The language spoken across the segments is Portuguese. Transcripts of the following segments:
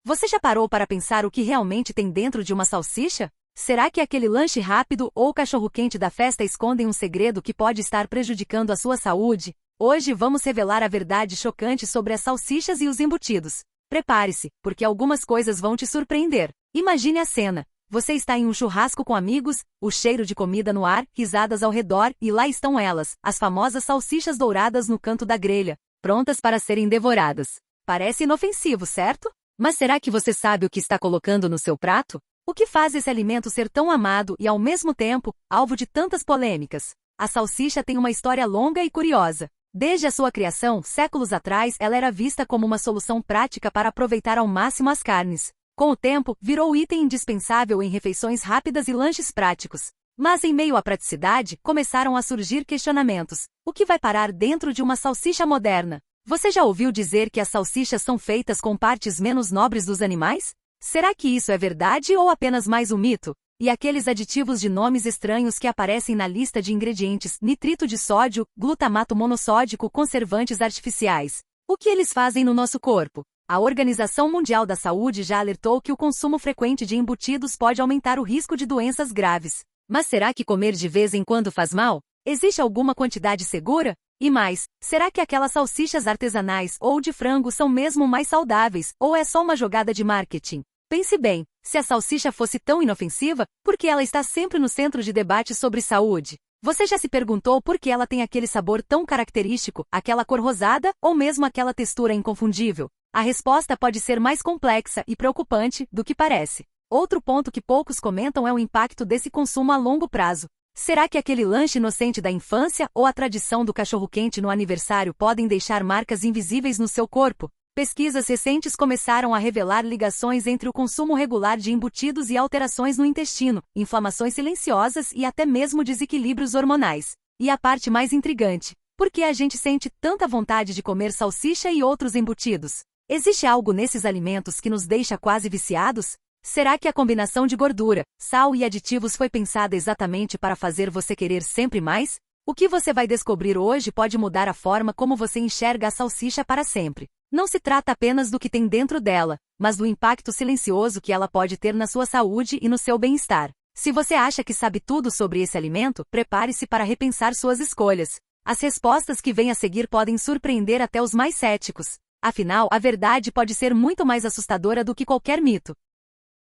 Você já parou para pensar o que realmente tem dentro de uma salsicha? Será que aquele lanche rápido ou cachorro-quente da festa escondem um segredo que pode estar prejudicando a sua saúde? Hoje vamos revelar a verdade chocante sobre as salsichas e os embutidos. Prepare-se, porque algumas coisas vão te surpreender. Imagine a cena. Você está em um churrasco com amigos, o cheiro de comida no ar, risadas ao redor, e lá estão elas, as famosas salsichas douradas no canto da grelha, prontas para serem devoradas. Parece inofensivo, certo? Mas será que você sabe o que está colocando no seu prato? O que faz esse alimento ser tão amado e, ao mesmo tempo, alvo de tantas polêmicas? A salsicha tem uma história longa e curiosa. Desde a sua criação, séculos atrás, ela era vista como uma solução prática para aproveitar ao máximo as carnes. Com o tempo, virou item indispensável em refeições rápidas e lanches práticos. Mas em meio à praticidade, começaram a surgir questionamentos. O que vai parar dentro de uma salsicha moderna? Você já ouviu dizer que as salsichas são feitas com partes menos nobres dos animais? Será que isso é verdade ou apenas mais um mito? E aqueles aditivos de nomes estranhos que aparecem na lista de ingredientes, nitrito de sódio, glutamato monossódico, conservantes artificiais. O que eles fazem no nosso corpo? A Organização Mundial da Saúde já alertou que o consumo frequente de embutidos pode aumentar o risco de doenças graves. Mas será que comer de vez em quando faz mal? Existe alguma quantidade segura? E mais, será que aquelas salsichas artesanais ou de frango são mesmo mais saudáveis, ou é só uma jogada de marketing? Pense bem, se a salsicha fosse tão inofensiva, por que ela está sempre no centro de debate sobre saúde? Você já se perguntou por que ela tem aquele sabor tão característico, aquela cor rosada, ou mesmo aquela textura inconfundível? A resposta pode ser mais complexa e preocupante do que parece. Outro ponto que poucos comentam é o impacto desse consumo a longo prazo. Será que aquele lanche inocente da infância ou a tradição do cachorro-quente no aniversário podem deixar marcas invisíveis no seu corpo? Pesquisas recentes começaram a revelar ligações entre o consumo regular de embutidos e alterações no intestino, inflamações silenciosas e até mesmo desequilíbrios hormonais. E a parte mais intrigante: por que a gente sente tanta vontade de comer salsicha e outros embutidos? Existe algo nesses alimentos que nos deixa quase viciados? Será que a combinação de gordura, sal e aditivos foi pensada exatamente para fazer você querer sempre mais? O que você vai descobrir hoje pode mudar a forma como você enxerga a salsicha para sempre. Não se trata apenas do que tem dentro dela, mas do impacto silencioso que ela pode ter na sua saúde e no seu bem-estar. Se você acha que sabe tudo sobre esse alimento, prepare-se para repensar suas escolhas. As respostas que vêm a seguir podem surpreender até os mais céticos. Afinal, a verdade pode ser muito mais assustadora do que qualquer mito.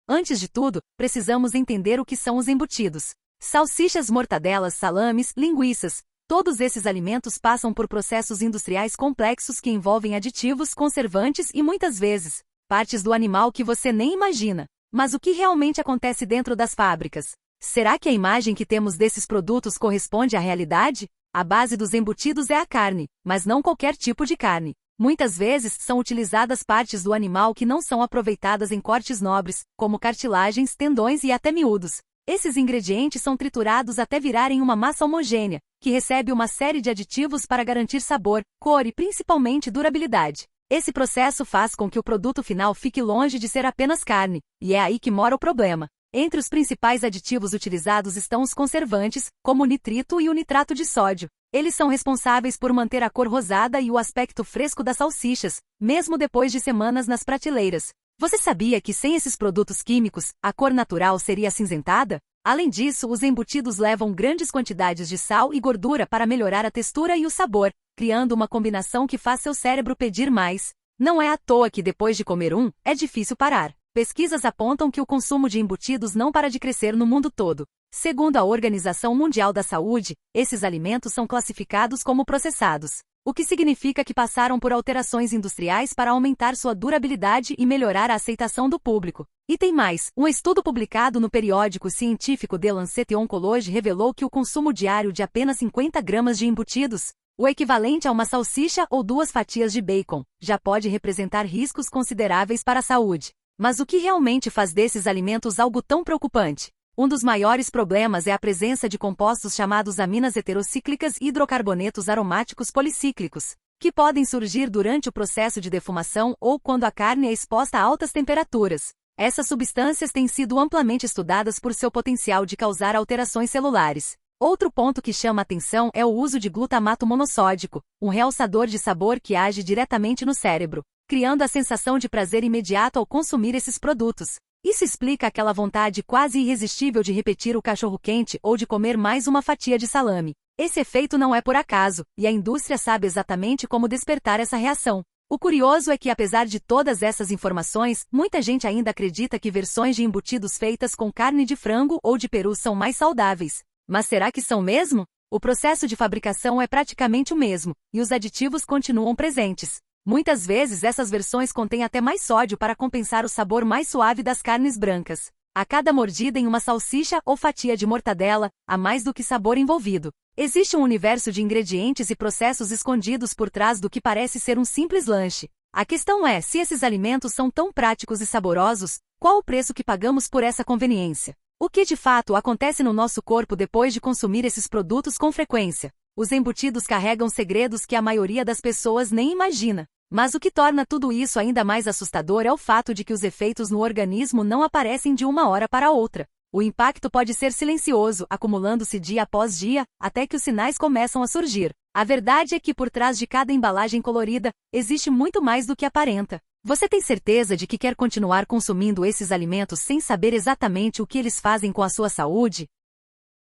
Antes de tudo, precisamos entender o que são os embutidos. Salsichas, mortadelas, salames, linguiças. Todos esses alimentos passam por processos industriais complexos que envolvem aditivos, conservantes e, muitas vezes, partes do animal que você nem imagina. Mas o que realmente acontece dentro das fábricas? Será que a imagem que temos desses produtos corresponde à realidade? A base dos embutidos é a carne, mas não qualquer tipo de carne. Muitas vezes são utilizadas partes do animal que não são aproveitadas em cortes nobres, como cartilagens, tendões e até miúdos. Esses ingredientes são triturados até virarem uma massa homogênea, que recebe uma série de aditivos para garantir sabor, cor e principalmente durabilidade. Esse processo faz com que o produto final fique longe de ser apenas carne, e é aí que mora o problema. Entre os principais aditivos utilizados estão os conservantes, como o nitrito e o nitrato de sódio. Eles são responsáveis por manter a cor rosada e o aspecto fresco das salsichas, mesmo depois de semanas nas prateleiras. Você sabia que sem esses produtos químicos, a cor natural seria acinzentada? Além disso, os embutidos levam grandes quantidades de sal e gordura para melhorar a textura e o sabor, criando uma combinação que faz seu cérebro pedir mais. Não é à toa que depois de comer é difícil parar. Pesquisas apontam que o consumo de embutidos não para de crescer no mundo todo. Segundo a Organização Mundial da Saúde, esses alimentos são classificados como processados, o que significa que passaram por alterações industriais para aumentar sua durabilidade e melhorar a aceitação do público. E tem mais, um estudo publicado no periódico científico The Lancet Oncology revelou que o consumo diário de apenas 50 gramas de embutidos, o equivalente a uma salsicha ou 2 fatias de bacon, já pode representar riscos consideráveis para a saúde. Mas o que realmente faz desses alimentos algo tão preocupante? Um dos maiores problemas é a presença de compostos chamados aminas heterocíclicas e hidrocarbonetos aromáticos policíclicos, que podem surgir durante o processo de defumação ou quando a carne é exposta a altas temperaturas. Essas substâncias têm sido amplamente estudadas por seu potencial de causar alterações celulares. Outro ponto que chama atenção é o uso de glutamato monossódico, um realçador de sabor que age diretamente no cérebro. criando a sensação de prazer imediato ao consumir esses produtos. Isso explica aquela vontade quase irresistível de repetir o cachorro-quente ou de comer mais uma fatia de salame. Esse efeito não é por acaso, e a indústria sabe exatamente como despertar essa reação. O curioso é que, apesar de todas essas informações, muita gente ainda acredita que versões de embutidos feitas com carne de frango ou de peru são mais saudáveis. Mas será que são mesmo? O processo de fabricação é praticamente o mesmo, e os aditivos continuam presentes. Muitas vezes essas versões contêm até mais sódio para compensar o sabor mais suave das carnes brancas. A cada mordida em uma salsicha ou fatia de mortadela, há mais do que sabor envolvido. Existe um universo de ingredientes e processos escondidos por trás do que parece ser um simples lanche. A questão é, se esses alimentos são tão práticos e saborosos, qual o preço que pagamos por essa conveniência? O que de fato acontece no nosso corpo depois de consumir esses produtos com frequência? Os embutidos carregam segredos que a maioria das pessoas nem imagina. Mas o que torna tudo isso ainda mais assustador é o fato de que os efeitos no organismo não aparecem de uma hora para outra. O impacto pode ser silencioso, acumulando-se dia após dia, até que os sinais começam a surgir. A verdade é que por trás de cada embalagem colorida, existe muito mais do que aparenta. Você tem certeza de que quer continuar consumindo esses alimentos sem saber exatamente o que eles fazem com a sua saúde?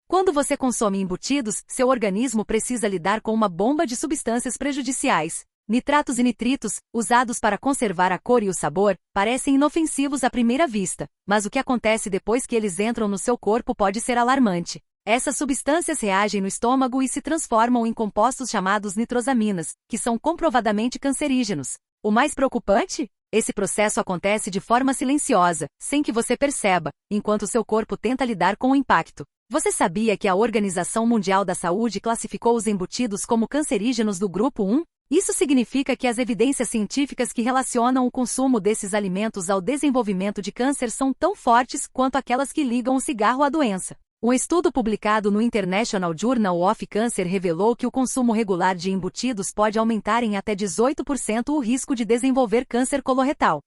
Quando você consome embutidos, seu organismo precisa lidar com uma bomba de substâncias prejudiciais. Nitratos e nitritos, usados para conservar a cor e o sabor, parecem inofensivos à primeira vista, mas o que acontece depois que eles entram no seu corpo pode ser alarmante. Essas substâncias reagem no estômago e se transformam em compostos chamados nitrosaminas, que são comprovadamente cancerígenos. O mais preocupante? Esse processo acontece de forma silenciosa, sem que você perceba, enquanto seu corpo tenta lidar com o impacto. Você sabia que a Organização Mundial da Saúde classificou os embutidos como cancerígenos do grupo 1? Isso significa que as evidências científicas que relacionam o consumo desses alimentos ao desenvolvimento de câncer são tão fortes quanto aquelas que ligam o cigarro à doença. Um estudo publicado no International Journal of Cancer revelou que o consumo regular de embutidos pode aumentar em até 18% o risco de desenvolver câncer coloretal.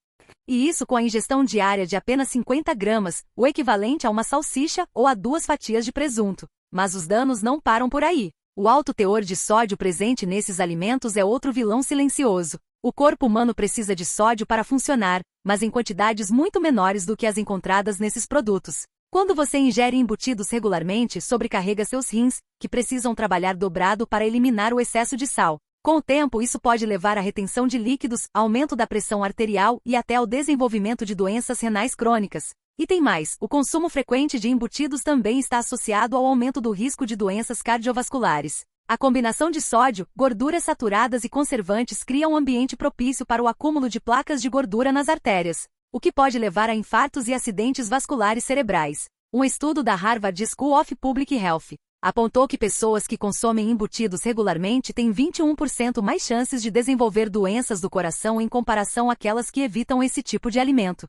E isso com a ingestão diária de apenas 50 gramas, o equivalente a uma salsicha ou a 2 fatias de presunto. Mas os danos não param por aí. O alto teor de sódio presente nesses alimentos é outro vilão silencioso. O corpo humano precisa de sódio para funcionar, mas em quantidades muito menores do que as encontradas nesses produtos. Quando você ingere embutidos regularmente, sobrecarrega seus rins, que precisam trabalhar dobrado para eliminar o excesso de sal. Com o tempo, isso pode levar à retenção de líquidos, aumento da pressão arterial e até ao desenvolvimento de doenças renais crônicas. E tem mais, o consumo frequente de embutidos também está associado ao aumento do risco de doenças cardiovasculares. A combinação de sódio, gorduras saturadas e conservantes cria um ambiente propício para o acúmulo de placas de gordura nas artérias, o que pode levar a infartos e acidentes vasculares cerebrais. Um estudo da Harvard School of Public Health apontou que pessoas que consomem embutidos regularmente têm 21% mais chances de desenvolver doenças do coração em comparação àquelas que evitam esse tipo de alimento.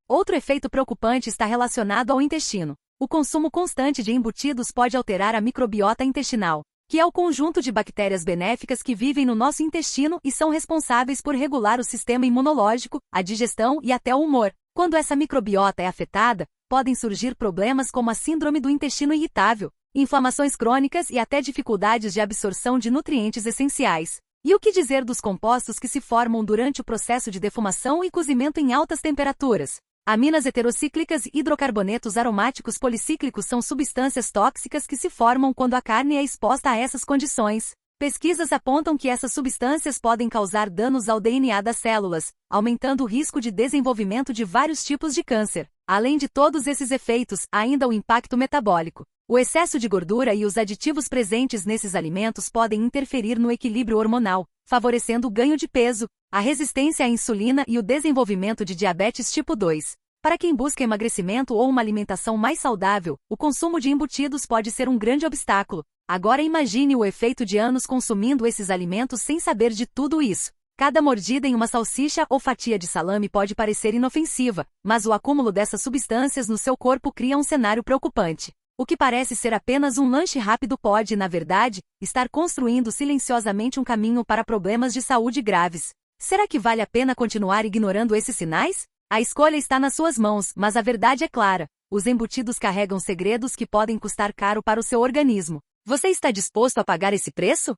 Outro efeito preocupante está relacionado ao intestino. O consumo constante de embutidos pode alterar a microbiota intestinal, que é o conjunto de bactérias benéficas que vivem no nosso intestino e são responsáveis por regular o sistema imunológico, a digestão e até o humor. Quando essa microbiota é afetada, podem surgir problemas como a síndrome do intestino irritável, inflamações crônicas e até dificuldades de absorção de nutrientes essenciais. E o que dizer dos compostos que se formam durante o processo de defumação e cozimento em altas temperaturas? Aminas heterocíclicas e hidrocarbonetos aromáticos policíclicos são substâncias tóxicas que se formam quando a carne é exposta a essas condições. Pesquisas apontam que essas substâncias podem causar danos ao DNA das células, aumentando o risco de desenvolvimento de vários tipos de câncer. Além de todos esses efeitos, há ainda o impacto metabólico. O excesso de gordura e os aditivos presentes nesses alimentos podem interferir no equilíbrio hormonal, favorecendo o ganho de peso, a resistência à insulina e o desenvolvimento de diabetes tipo 2. Para quem busca emagrecimento ou uma alimentação mais saudável, o consumo de embutidos pode ser um grande obstáculo. Agora imagine o efeito de anos consumindo esses alimentos sem saber de tudo isso. Cada mordida em uma salsicha ou fatia de salame pode parecer inofensiva, mas o acúmulo dessas substâncias no seu corpo cria um cenário preocupante. O que parece ser apenas um lanche rápido pode, na verdade, estar construindo silenciosamente um caminho para problemas de saúde graves. Será que vale a pena continuar ignorando esses sinais? A escolha está nas suas mãos, mas a verdade é clara. Os embutidos carregam segredos que podem custar caro para o seu organismo. Você está disposto a pagar esse preço?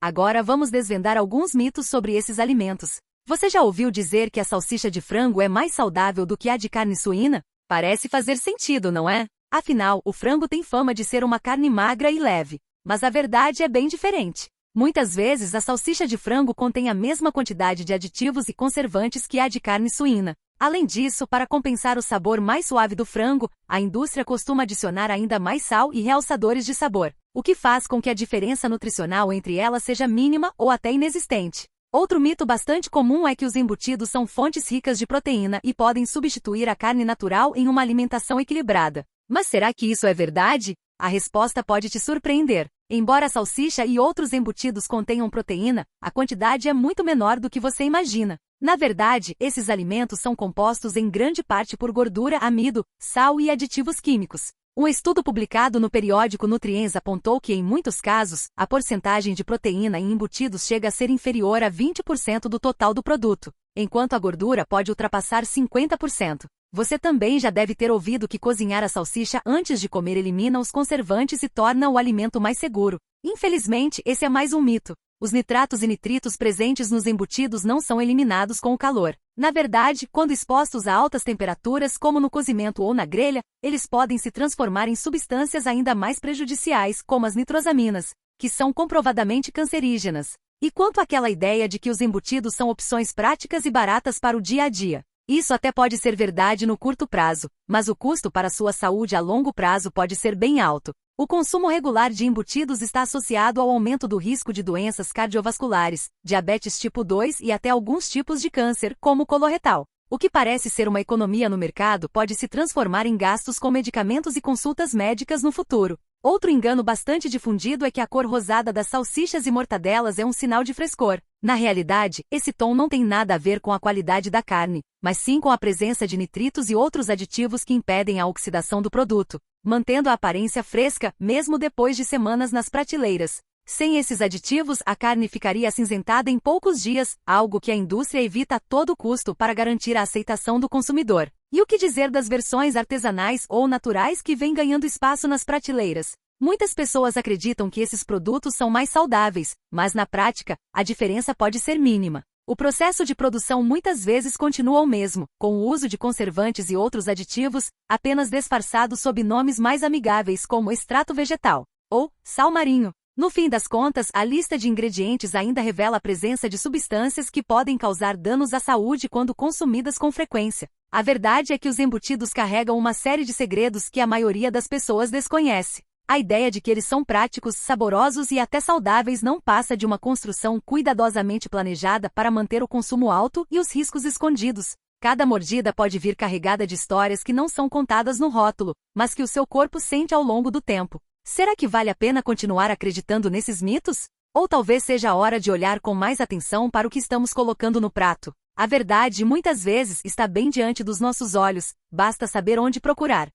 Agora vamos desvendar alguns mitos sobre esses alimentos. Você já ouviu dizer que a salsicha de frango é mais saudável do que a de carne suína? Parece fazer sentido, não é? Afinal, o frango tem fama de ser uma carne magra e leve. Mas a verdade é bem diferente. Muitas vezes a salsicha de frango contém a mesma quantidade de aditivos e conservantes que a de carne suína. Além disso, para compensar o sabor mais suave do frango, a indústria costuma adicionar ainda mais sal e realçadores de sabor, o que faz com que a diferença nutricional entre elas seja mínima ou até inexistente. Outro mito bastante comum é que os embutidos são fontes ricas de proteína e podem substituir a carne natural em uma alimentação equilibrada. Mas será que isso é verdade? A resposta pode te surpreender. Embora a salsicha e outros embutidos contenham proteína, a quantidade é muito menor do que você imagina. Na verdade, esses alimentos são compostos em grande parte por gordura, amido, sal e aditivos químicos. Um estudo publicado no periódico Nutrients apontou que, em muitos casos, a porcentagem de proteína em embutidos chega a ser inferior a 20% do total do produto, enquanto a gordura pode ultrapassar 50%. Você também já deve ter ouvido que cozinhar a salsicha antes de comer elimina os conservantes e torna o alimento mais seguro. Infelizmente, esse é mais um mito. Os nitratos e nitritos presentes nos embutidos não são eliminados com o calor. Na verdade, quando expostos a altas temperaturas, como no cozimento ou na grelha, eles podem se transformar em substâncias ainda mais prejudiciais, como as nitrosaminas, que são comprovadamente cancerígenas. E quanto àquela ideia de que os embutidos são opções práticas e baratas para o dia a dia? Isso até pode ser verdade no curto prazo, mas o custo para a sua saúde a longo prazo pode ser bem alto. O consumo regular de embutidos está associado ao aumento do risco de doenças cardiovasculares, diabetes tipo 2 e até alguns tipos de câncer, como o coloretal. O que parece ser uma economia no mercado pode se transformar em gastos com medicamentos e consultas médicas no futuro. Outro engano bastante difundido é que a cor rosada das salsichas e mortadelas é um sinal de frescor. Na realidade, esse tom não tem nada a ver com a qualidade da carne, mas sim com a presença de nitritos e outros aditivos que impedem a oxidação do produto, mantendo a aparência fresca, mesmo depois de semanas nas prateleiras. Sem esses aditivos, a carne ficaria acinzentada em poucos dias, algo que a indústria evita a todo custo para garantir a aceitação do consumidor. E o que dizer das versões artesanais ou naturais que vêm ganhando espaço nas prateleiras? Muitas pessoas acreditam que esses produtos são mais saudáveis, mas na prática, a diferença pode ser mínima. O processo de produção muitas vezes continua o mesmo, com o uso de conservantes e outros aditivos, apenas disfarçados sob nomes mais amigáveis como extrato vegetal ou sal marinho. No fim das contas, a lista de ingredientes ainda revela a presença de substâncias que podem causar danos à saúde quando consumidas com frequência. A verdade é que os embutidos carregam uma série de segredos que a maioria das pessoas desconhece. A ideia de que eles são práticos, saborosos e até saudáveis não passa de uma construção cuidadosamente planejada para manter o consumo alto e os riscos escondidos. Cada mordida pode vir carregada de histórias que não são contadas no rótulo, mas que o seu corpo sente ao longo do tempo. Será que vale a pena continuar acreditando nesses mitos? Ou talvez seja a hora de olhar com mais atenção para o que estamos colocando no prato? A verdade, muitas vezes, está bem diante dos nossos olhos, basta saber onde procurar.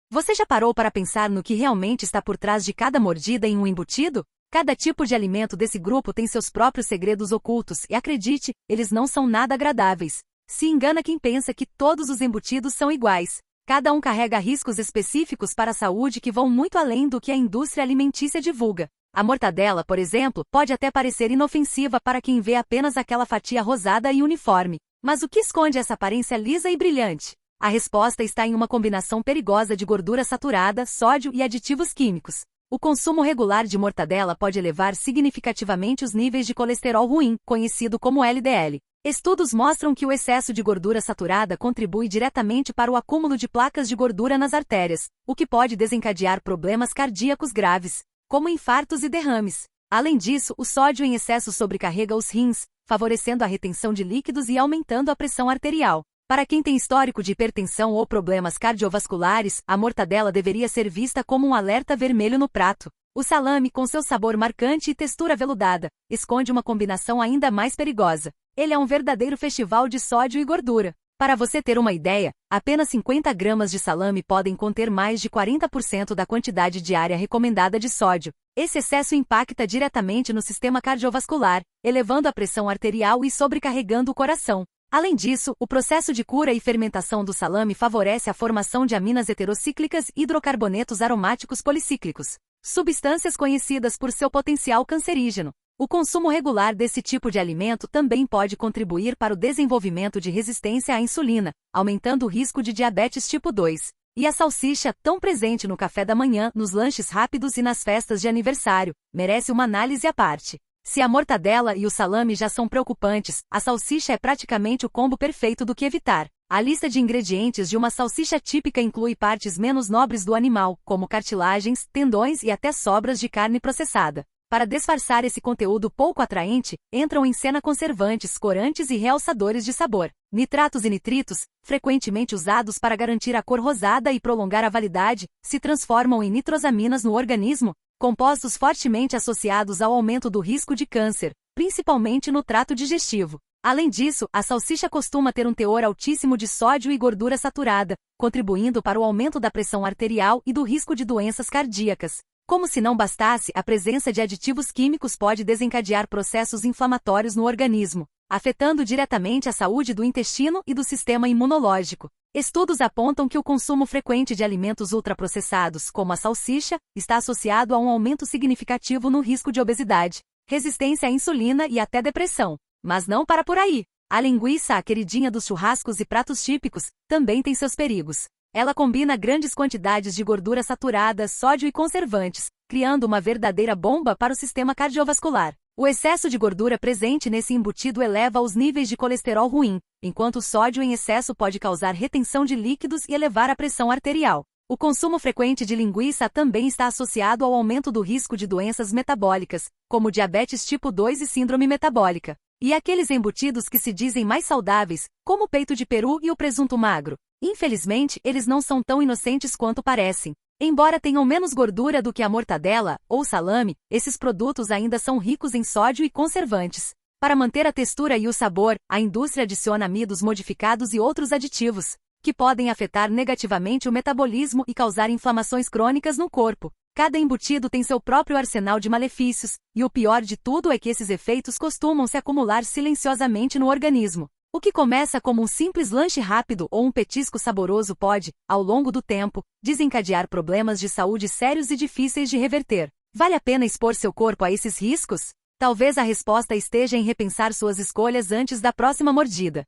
Você já parou para pensar no que realmente está por trás de cada mordida em um embutido? Cada tipo de alimento desse grupo tem seus próprios segredos ocultos e, acredite, eles não são nada agradáveis. Se engana quem pensa que todos os embutidos são iguais. Cada um carrega riscos específicos para a saúde que vão muito além do que a indústria alimentícia divulga. A mortadela, por exemplo, pode até parecer inofensiva para quem vê apenas aquela fatia rosada e uniforme. Mas o que esconde essa aparência lisa e brilhante? A resposta está em uma combinação perigosa de gordura saturada, sódio e aditivos químicos. O consumo regular de mortadela pode elevar significativamente os níveis de colesterol ruim, conhecido como LDL. Estudos mostram que o excesso de gordura saturada contribui diretamente para o acúmulo de placas de gordura nas artérias, o que pode desencadear problemas cardíacos graves, como infartos e derrames. Além disso, o sódio em excesso sobrecarrega os rins, favorecendo a retenção de líquidos e aumentando a pressão arterial. Para quem tem histórico de hipertensão ou problemas cardiovasculares, a mortadela deveria ser vista como um alerta vermelho no prato. O salame, com seu sabor marcante e textura veludada, esconde uma combinação ainda mais perigosa. Ele é um verdadeiro festival de sódio e gordura. Para você ter uma ideia, apenas 50 gramas de salame podem conter mais de 40% da quantidade diária recomendada de sódio. Esse excesso impacta diretamente no sistema cardiovascular, elevando a pressão arterial e sobrecarregando o coração. Além disso, o processo de cura e fermentação do salame favorece a formação de aminas heterocíclicas e hidrocarbonetos aromáticos policíclicos, substâncias conhecidas por seu potencial cancerígeno. O consumo regular desse tipo de alimento também pode contribuir para o desenvolvimento de resistência à insulina, aumentando o risco de diabetes tipo 2. E a salsicha, tão presente no café da manhã, nos lanches rápidos e nas festas de aniversário, merece uma análise à parte. Se a mortadela e o salame já são preocupantes, a salsicha é praticamente o combo perfeito do que evitar. A lista de ingredientes de uma salsicha típica inclui partes menos nobres do animal, como cartilagens, tendões e até sobras de carne processada. Para disfarçar esse conteúdo pouco atraente, entram em cena conservantes, corantes e realçadores de sabor. Nitratos e nitritos, frequentemente usados para garantir a cor rosada e prolongar a validade, se transformam em nitrosaminas no organismo, compostos fortemente associados ao aumento do risco de câncer, principalmente no trato digestivo. Além disso, a salsicha costuma ter um teor altíssimo de sódio e gordura saturada, contribuindo para o aumento da pressão arterial e do risco de doenças cardíacas. Como se não bastasse, a presença de aditivos químicos pode desencadear processos inflamatórios no organismo, afetando diretamente a saúde do intestino e do sistema imunológico. Estudos apontam que o consumo frequente de alimentos ultraprocessados, como a salsicha, está associado a um aumento significativo no risco de obesidade, resistência à insulina e até depressão. Mas não para por aí. A linguiça, a queridinha dos churrascos e pratos típicos, também tem seus perigos. Ela combina grandes quantidades de gordura saturada, sódio e conservantes, criando uma verdadeira bomba para o sistema cardiovascular. O excesso de gordura presente nesse embutido eleva os níveis de colesterol ruim, enquanto o sódio em excesso pode causar retenção de líquidos e elevar a pressão arterial. O consumo frequente de linguiça também está associado ao aumento do risco de doenças metabólicas, como diabetes tipo 2 e síndrome metabólica. E aqueles embutidos que se dizem mais saudáveis, como o peito de peru e o presunto magro. Infelizmente, eles não são tão inocentes quanto parecem. Embora tenham menos gordura do que a mortadela ou salame, esses produtos ainda são ricos em sódio e conservantes. Para manter a textura e o sabor, a indústria adiciona amidos modificados e outros aditivos, que podem afetar negativamente o metabolismo e causar inflamações crônicas no corpo. Cada embutido tem seu próprio arsenal de malefícios, e o pior de tudo é que esses efeitos costumam se acumular silenciosamente no organismo. O que começa como um simples lanche rápido ou um petisco saboroso pode, ao longo do tempo, desencadear problemas de saúde sérios e difíceis de reverter. Vale a pena expor seu corpo a esses riscos? Talvez a resposta esteja em repensar suas escolhas antes da próxima mordida.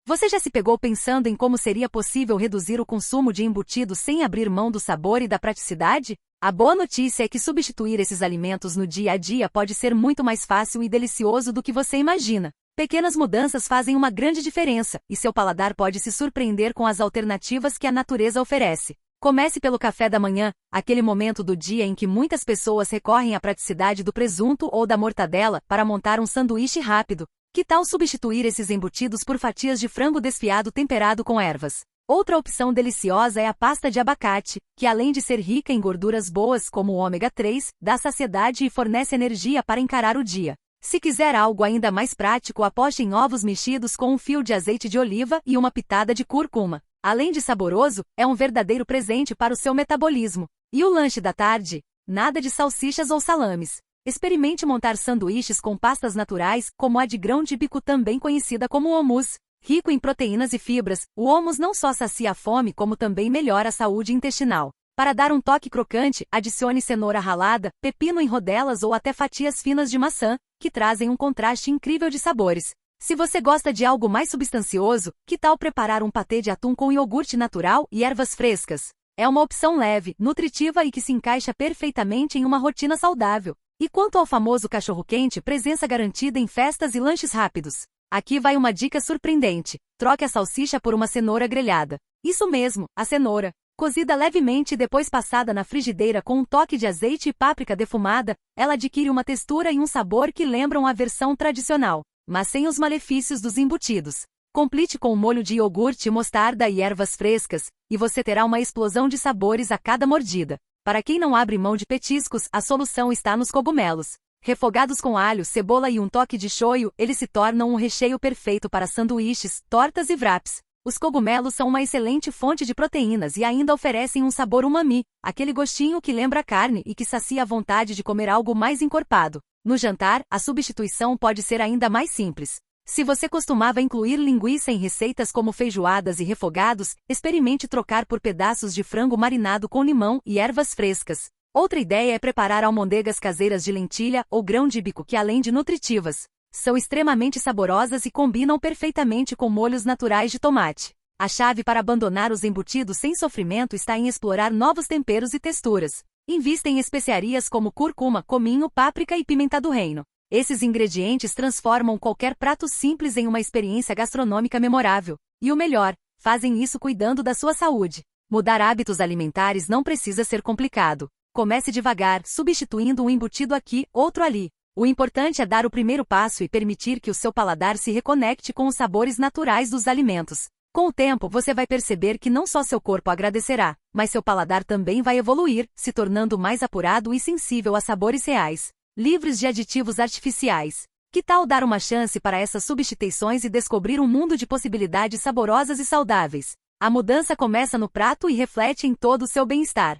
Você já se pegou pensando em como seria possível reduzir o consumo de embutidos sem abrir mão do sabor e da praticidade? A boa notícia é que substituir esses alimentos no dia a dia pode ser muito mais fácil e delicioso do que você imagina. Pequenas mudanças fazem uma grande diferença, e seu paladar pode se surpreender com as alternativas que a natureza oferece. Comece pelo café da manhã, aquele momento do dia em que muitas pessoas recorrem à praticidade do presunto ou da mortadela para montar um sanduíche rápido. Que tal substituir esses embutidos por fatias de frango desfiado temperado com ervas? Outra opção deliciosa é a pasta de abacate, que além de ser rica em gorduras boas como o ômega 3, dá saciedade e fornece energia para encarar o dia. Se quiser algo ainda mais prático, aposte em ovos mexidos com um fio de azeite de oliva e uma pitada de cúrcuma. Além de saboroso, é um verdadeiro presente para o seu metabolismo. E o lanche da tarde? Nada de salsichas ou salames. Experimente montar sanduíches com pastas naturais, como a de grão de bico, também conhecida como hummus. Rico em proteínas e fibras, o hummus não só sacia a fome como também melhora a saúde intestinal. Para dar um toque crocante, adicione cenoura ralada, pepino em rodelas ou até fatias finas de maçã, que trazem um contraste incrível de sabores. Se você gosta de algo mais substancioso, que tal preparar um patê de atum com iogurte natural e ervas frescas? É uma opção leve, nutritiva e que se encaixa perfeitamente em uma rotina saudável. E quanto ao famoso cachorro-quente, presença garantida em festas e lanches rápidos? Aqui vai uma dica surpreendente. Troque a salsicha por uma cenoura grelhada. Isso mesmo, a cenoura. Cozida levemente e depois passada na frigideira com um toque de azeite e páprica defumada, ela adquire uma textura e um sabor que lembram a versão tradicional, mas sem os malefícios dos embutidos. Complete com um molho de iogurte, mostarda e ervas frescas, e você terá uma explosão de sabores a cada mordida. Para quem não abre mão de petiscos, a solução está nos cogumelos. Refogados com alho, cebola e um toque de shoyu, eles se tornam um recheio perfeito para sanduíches, tortas e wraps. Os cogumelos são uma excelente fonte de proteínas e ainda oferecem um sabor umami, aquele gostinho que lembra carne e que sacia a vontade de comer algo mais encorpado. No jantar, a substituição pode ser ainda mais simples. Se você costumava incluir linguiça em receitas como feijoadas e refogados, experimente trocar por pedaços de frango marinado com limão e ervas frescas. Outra ideia é preparar almôndegas caseiras de lentilha ou grão de bico que, além de nutritivas, são extremamente saborosas e combinam perfeitamente com molhos naturais de tomate. A chave para abandonar os embutidos sem sofrimento está em explorar novos temperos e texturas. Invista em especiarias como cúrcuma, cominho, páprica e pimenta do reino. Esses ingredientes transformam qualquer prato simples em uma experiência gastronômica memorável. E o melhor, fazem isso cuidando da sua saúde. Mudar hábitos alimentares não precisa ser complicado. Comece devagar, substituindo um embutido aqui, outro ali. O importante é dar o primeiro passo e permitir que o seu paladar se reconecte com os sabores naturais dos alimentos. Com o tempo, você vai perceber que não só seu corpo agradecerá, mas seu paladar também vai evoluir, se tornando mais apurado e sensível a sabores reais, livres de aditivos artificiais. Que tal dar uma chance para essas substituições e descobrir um mundo de possibilidades saborosas e saudáveis? A mudança começa no prato e reflete em todo o seu bem-estar.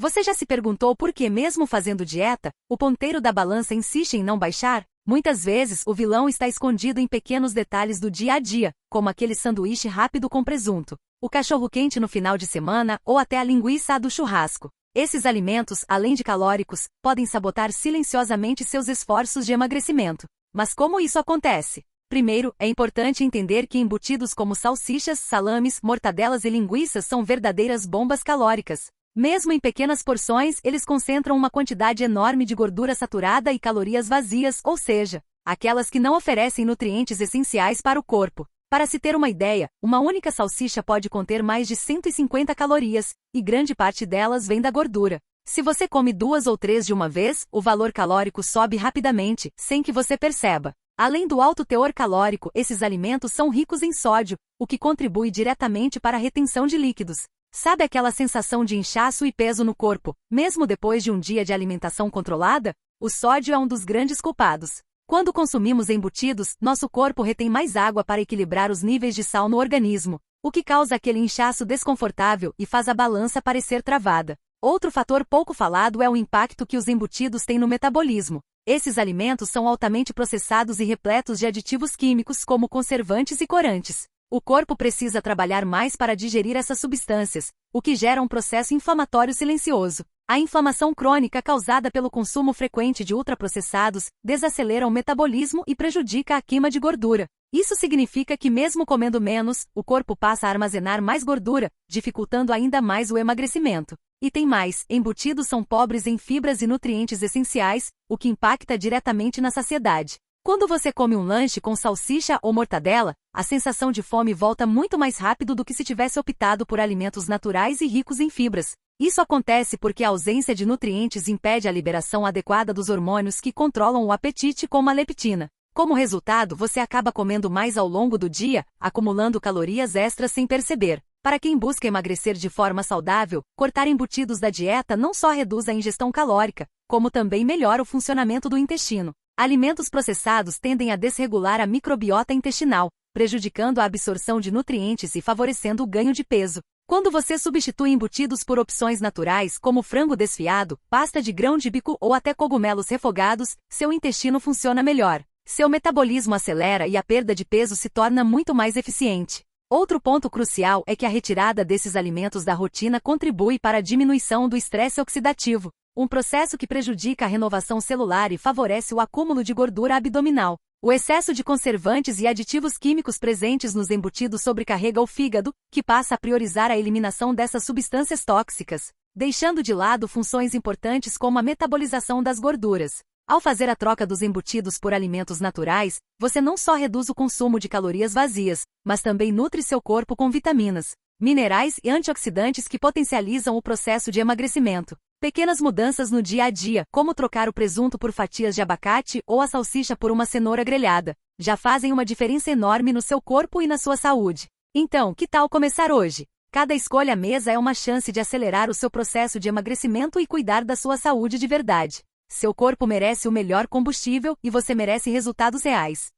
Você já se perguntou por que, mesmo fazendo dieta, o ponteiro da balança insiste em não baixar? Muitas vezes, o vilão está escondido em pequenos detalhes do dia a dia, como aquele sanduíche rápido com presunto, o cachorro-quente no final de semana ou até a linguiça do churrasco. Esses alimentos, além de calóricos, podem sabotar silenciosamente seus esforços de emagrecimento. Mas como isso acontece? Primeiro, é importante entender que embutidos como salsichas, salames, mortadelas e linguiças são verdadeiras bombas calóricas. Mesmo em pequenas porções, eles concentram uma quantidade enorme de gordura saturada e calorias vazias, ou seja, aquelas que não oferecem nutrientes essenciais para o corpo. Para se ter uma ideia, uma única salsicha pode conter mais de 150 calorias, e grande parte delas vem da gordura. Se você come 2 ou 3 de uma vez, o valor calórico sobe rapidamente, sem que você perceba. Além do alto teor calórico, esses alimentos são ricos em sódio, o que contribui diretamente para a retenção de líquidos. Sabe aquela sensação de inchaço e peso no corpo, mesmo depois de um dia de alimentação controlada? O sódio é um dos grandes culpados. Quando consumimos embutidos, nosso corpo retém mais água para equilibrar os níveis de sal no organismo, o que causa aquele inchaço desconfortável e faz a balança parecer travada. Outro fator pouco falado é o impacto que os embutidos têm no metabolismo. Esses alimentos são altamente processados e repletos de aditivos químicos como conservantes e corantes. O corpo precisa trabalhar mais para digerir essas substâncias, o que gera um processo inflamatório silencioso. A inflamação crônica causada pelo consumo frequente de ultraprocessados desacelera o metabolismo e prejudica a queima de gordura. Isso significa que mesmo comendo menos, o corpo passa a armazenar mais gordura, dificultando ainda mais o emagrecimento. E tem mais, embutidos são pobres em fibras e nutrientes essenciais, o que impacta diretamente na saciedade. Quando você come um lanche com salsicha ou mortadela, a sensação de fome volta muito mais rápido do que se tivesse optado por alimentos naturais e ricos em fibras. Isso acontece porque a ausência de nutrientes impede a liberação adequada dos hormônios que controlam o apetite, como a leptina. Como resultado, você acaba comendo mais ao longo do dia, acumulando calorias extras sem perceber. Para quem busca emagrecer de forma saudável, cortar embutidos da dieta não só reduz a ingestão calórica, como também melhora o funcionamento do intestino. Alimentos processados tendem a desregular a microbiota intestinal, prejudicando a absorção de nutrientes e favorecendo o ganho de peso. Quando você substitui embutidos por opções naturais como frango desfiado, pasta de grão de bico ou até cogumelos refogados, seu intestino funciona melhor. Seu metabolismo acelera e a perda de peso se torna muito mais eficiente. Outro ponto crucial é que a retirada desses alimentos da rotina contribui para a diminuição do estresse oxidativo, um processo que prejudica a renovação celular e favorece o acúmulo de gordura abdominal. O excesso de conservantes e aditivos químicos presentes nos embutidos sobrecarrega o fígado, que passa a priorizar a eliminação dessas substâncias tóxicas, deixando de lado funções importantes como a metabolização das gorduras. Ao fazer a troca dos embutidos por alimentos naturais, você não só reduz o consumo de calorias vazias, mas também nutre seu corpo com vitaminas, minerais e antioxidantes que potencializam o processo de emagrecimento. Pequenas mudanças no dia a dia, como trocar o presunto por fatias de abacate ou a salsicha por uma cenoura grelhada, já fazem uma diferença enorme no seu corpo e na sua saúde. Então, que tal começar hoje? Cada escolha à mesa é uma chance de acelerar o seu processo de emagrecimento e cuidar da sua saúde de verdade. Seu corpo merece o melhor combustível e você merece resultados reais.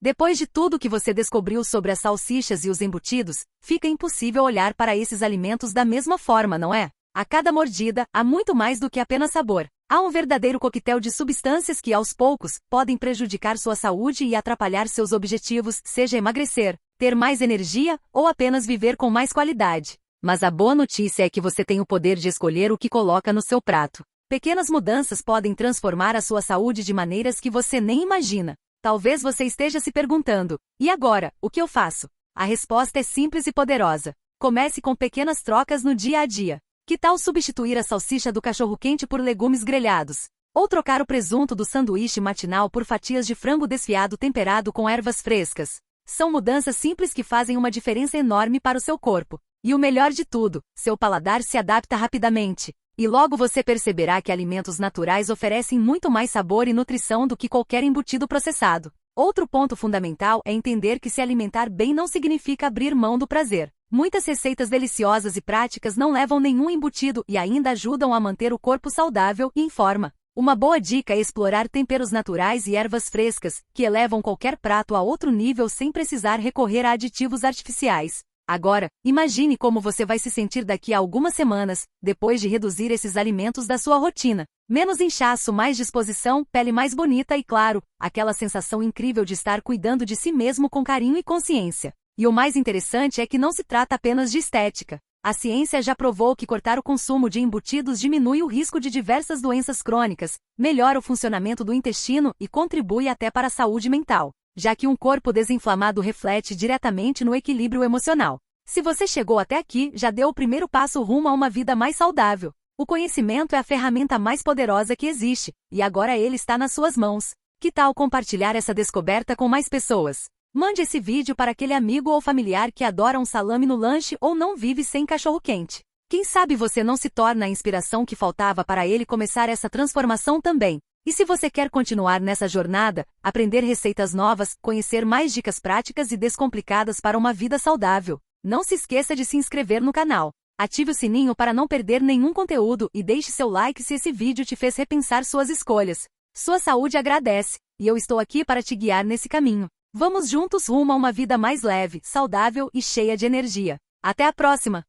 Depois de tudo que você descobriu sobre as salsichas e os embutidos, fica impossível olhar para esses alimentos da mesma forma, não é? A cada mordida, há muito mais do que apenas sabor. Há um verdadeiro coquetel de substâncias que, aos poucos, podem prejudicar sua saúde e atrapalhar seus objetivos, seja emagrecer, ter mais energia ou apenas viver com mais qualidade. Mas a boa notícia é que você tem o poder de escolher o que coloca no seu prato. Pequenas mudanças podem transformar a sua saúde de maneiras que você nem imagina. Talvez você esteja se perguntando: e agora, o que eu faço? A resposta é simples e poderosa. Comece com pequenas trocas no dia a dia. Que tal substituir a salsicha do cachorro-quente por legumes grelhados? Ou trocar o presunto do sanduíche matinal por fatias de frango desfiado temperado com ervas frescas? São mudanças simples que fazem uma diferença enorme para o seu corpo. E o melhor de tudo, seu paladar se adapta rapidamente. E logo você perceberá que alimentos naturais oferecem muito mais sabor e nutrição do que qualquer embutido processado. Outro ponto fundamental é entender que se alimentar bem não significa abrir mão do prazer. Muitas receitas deliciosas e práticas não levam nenhum embutido e ainda ajudam a manter o corpo saudável e em forma. Uma boa dica é explorar temperos naturais e ervas frescas, que elevam qualquer prato a outro nível sem precisar recorrer a aditivos artificiais. Agora, imagine como você vai se sentir daqui a algumas semanas, depois de reduzir esses alimentos da sua rotina. Menos inchaço, mais disposição, pele mais bonita e, claro, aquela sensação incrível de estar cuidando de si mesmo com carinho e consciência. E o mais interessante é que não se trata apenas de estética. A ciência já provou que cortar o consumo de embutidos diminui o risco de diversas doenças crônicas, melhora o funcionamento do intestino e contribui até para a saúde mental, já que um corpo desinflamado reflete diretamente no equilíbrio emocional. Se você chegou até aqui, já deu o primeiro passo rumo a uma vida mais saudável. O conhecimento é a ferramenta mais poderosa que existe, e agora ele está nas suas mãos. Que tal compartilhar essa descoberta com mais pessoas? Mande esse vídeo para aquele amigo ou familiar que adora um salame no lanche ou não vive sem cachorro-quente. Quem sabe você não se torna a inspiração que faltava para ele começar essa transformação também. E se você quer continuar nessa jornada, aprender receitas novas, conhecer mais dicas práticas e descomplicadas para uma vida saudável, não se esqueça de se inscrever no canal. Ative o sininho para não perder nenhum conteúdo e deixe seu like se esse vídeo te fez repensar suas escolhas. Sua saúde agradece, e eu estou aqui para te guiar nesse caminho. Vamos juntos rumo a uma vida mais leve, saudável e cheia de energia. Até a próxima!